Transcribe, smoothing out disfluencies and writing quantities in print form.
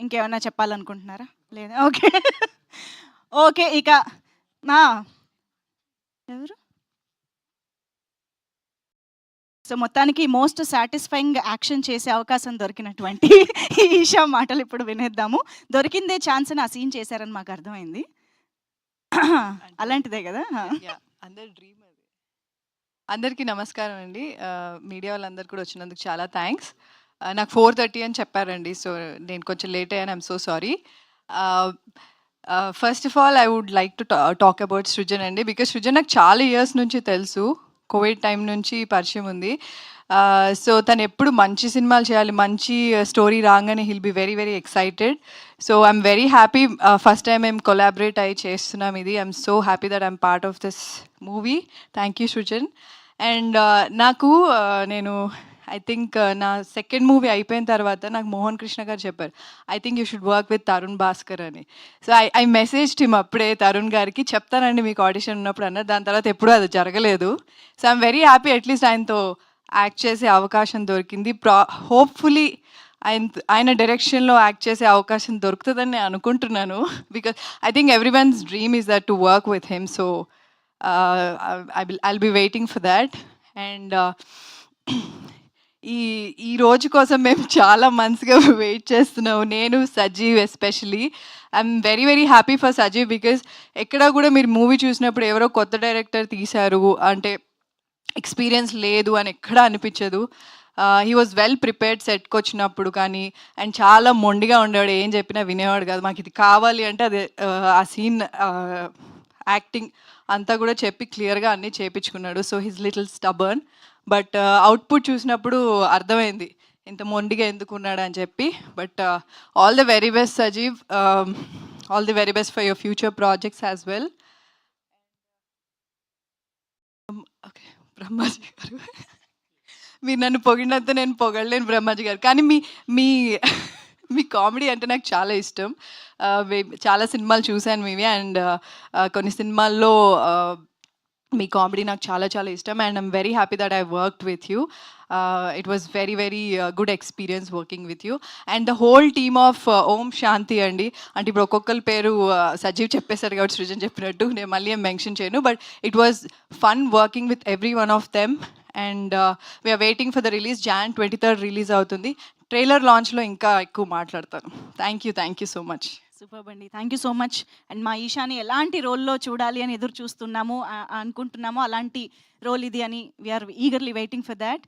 ఇంకేమైనా చెప్పాలనుకుంటున్నారా? లేదా? Okay. Okay. ఇక ఆ! ఎవరు? సో, మొత్తానికి మోస్ట్ సాటిస్ఫైయింగ్ యాక్షన్ చేసే అవకాశం దొరికినటువంటి ఈషా మాటలు ఇప్పుడు వినేద్దాము. దొరికిందే ఛాన్స్ అని ఆ సీన్ చేశారని మాకు అర్థమైంది. అలాంటిదే గదా! యాహ్! అందరి డ్రీమ్ అది. అందరికీ నమస్కారం అండి. మీడియా వాళ్ళందరూ కూడా వచ్చినందుకు చాలా థాంక్స్. నాకు 4:30 అని చెప్పారండి. సో, నేను కొంచెం లేట్ అయ్యాను. I'm so sorry. Ah, first of all I would like to talk about Srujan అండి. బికాజ్ సృజన్ నాకు చాలా ఇయర్స్ నుంచి తెలుసు. కోవిడ్ టైం నుంచి పరిచయం ఉంది. సో, తనెప్పుడు మంచి సినిమాలు చేయాలి, మంచి స్టోరీ రాంగానే he'll be very, very excited. So, I'm very happy. First time మేము కొలాబరేట్ అయ్యి చేస్తున్నాం ఇది. I'm so happy that I'm part of this movie. Thank you Srujan. And నాకు నేను ఐ థింక్ నా సెకండ్ మూవీ అయిపోయిన తర్వాత నాకు మోహన్ కృష్ణ గారు చెప్పారు, I think you should work with Tarun Bhaskar అని. సో ఐ మెసేజ్డ్ హిమ్ అప్పుడే తరుణ్ గారికి, చెప్తానండి మీకు ఆడిషన్ ఉన్నప్పుడు అన్నారు. దాని తర్వాత ఎప్పుడూ అది జరగలేదు. So I'm very happy at least ఆయనతో యాక్ట్ చేసే అవకాశం దొరికింది. హోప్ఫుల్లీ ఆయన డైరెక్షన్లో యాక్ట్ చేసే అవకాశం దొరుకుతుందని నేను అనుకుంటున్నాను. Because I think every once dream is that to work with him. So I'll be waiting for that. And ఈ రోజు కోసం మేము చాలా మంత్స్గా వెయిట్ చేస్తున్నాము. నేను, Sajeev especially. I'm very very happy for Sajeev because ఎక్కడ కూడా మీరు మూవీ చూసినప్పుడు ఎవరో కొత్త డైరెక్టర్ తీశారు అంటే ఎక్స్పీరియన్స్ లేదు అని ఎక్కడా అనిపించదు. హీ వాజ్ వెల్ ప్రిపేర్డ్ సెట్కి వచ్చినప్పుడు కానీ. అండ్ చాలా మొండిగా ఉండేవాడు, ఏం చెప్పినా వినేవాడు కాదు. మాకు ఇది కావాలి అంటే అది ఆ సీన్ యాక్టింగ్ అంతా కూడా చెప్పి క్లియర్గా అన్నీ చేపించుకున్నాడు. So he's little stubborn. But output చూసినప్పుడు అర్థమైంది ఇంత మొండిగా ఎందుకున్నాడు అని చెప్పి. But all the very best Sajeev. All the very best for your future projects as well. Okay, Brahmaji గారు, మీరు నన్ను పొగిడినంత నేను పొగడలేను బ్రహ్మాజీ గారు. కానీ మీ మీ మీ కామెడీ అంటే నాకు చాలా ఇష్టం. చాలా సినిమాలు చూశాను మీవి. అండ్ కొన్ని సినిమాల్లో మీ కామెడీ నాకు చాలా చాలా ఇష్టం. And I'm very happy that I worked with you. It was very very good experience working with you. And the whole team of Om Shanti అండి. అంటే ఇప్పుడు ఒక్కొక్కరి పేరు సజీవ్ చెప్పేశారు కాబట్టి సృజన్ చెప్పినట్టు నేను మళ్ళీ ఏం మెన్షన్ చేయను. But it was fun working with every one of them. And we're waiting for the release. Jan 23rd release అవుతుంది. ట్రైలర్ లాంచ్లో ఇంకా ఎక్కువ మాట్లాడతాను. Thank you so much. Superb అండి. Thank you so much. And మా ఈషాని ఎలాంటి రోల్‌లో చూడాలి అని ఎదురు చూస్తున్నాము, అనుకుంటున్నామో అలాంటి రోల్ ఇది అని we're eagerly waiting for that.